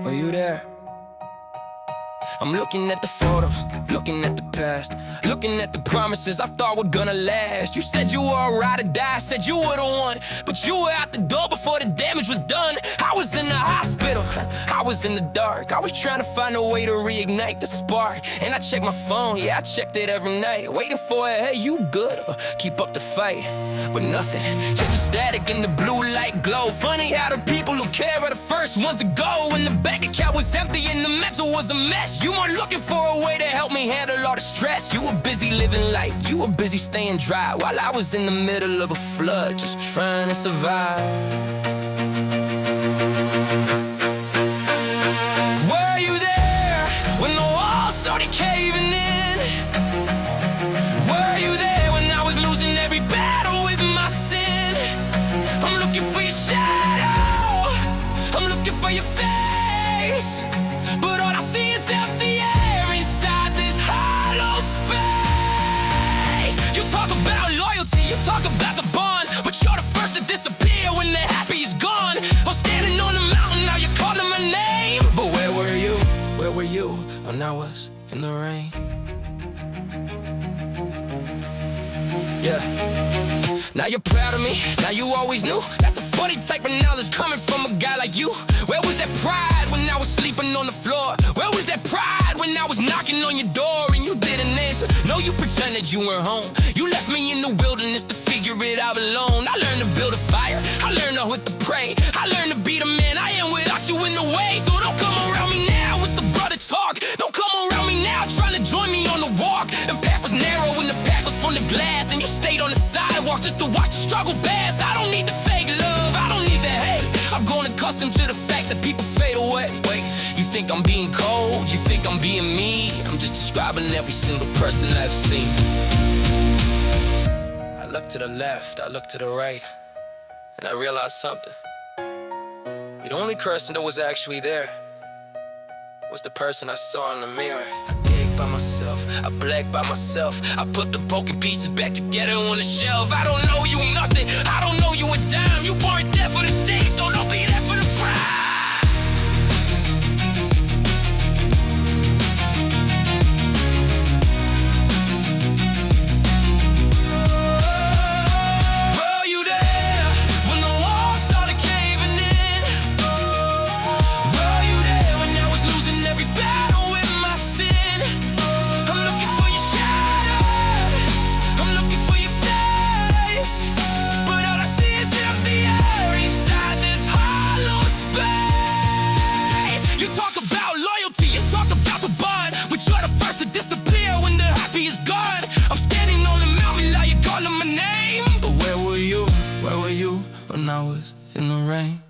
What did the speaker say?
Were you there? I'm looking at the photos, looking at the past, looking at the promises I thought were gonna last. You said you were a ride or die, said you were the one, but you were out the door before the damage was done. I was in the hospital, I was in the dark, I was trying to find a way to reignite the spark. And I checked my phone, yeah, I checked it every night, waiting for it, hey, you good? Or keep up the fight, but nothing, just a static in the blue light glow. Funny how the people who care are the first ones to go. When the bank account was empty and the mental was a mess, you weren't looking for a way to help me handle all the stress. You were busy living life, you were busy staying dry, while I was in the middle of a flood, just trying to survive. Were you there when the walls started caving in? Were you there when I was losing every battle with my sin? I'm looking for your shadow, I'm looking for your face, but all I see is empty air inside this hollow space. You talk about loyalty, you talk about the bond, but you're the first to disappear when the happy is gone. I'm standing on the mountain, now you're calling my name. But where were you? Where were you when I was in the rain? Yeah. Now you're proud of me, now you always knew. That's a funny type of knowledge coming from a guy like you. Where was that pride when I was sleeping on the floor? Where was that pride when I was knocking on your door and you didn't answer? No, you pretended you were home. You left me in the wilderness to figure it out alone. I learned to build a fire, I learned to pray, I learned to be the man I am without you in the way. So don't come around me now with the brother talk. Don't come around me now trying to join me on the walk. The path was narrow and the path was from the glass, and you stayed on the sidewalk just to watch the struggle pass. I don't need the fake love, I don't need the hate. I've grown accustomed to the fact that people fade away. Wait, you think I'm being cold? You think I'm being me? I'm just describing every single person I've seen. I look to the left, I look to the right, and I realized something. The only person that was actually there was the person I saw in the mirror. I gig by myself, I black by myself, I put the broken pieces back together on the shelf. I don't know you nothing, I don't know you a dime. You weren't there for the things, so don't be there for the pride. When I was in the rain.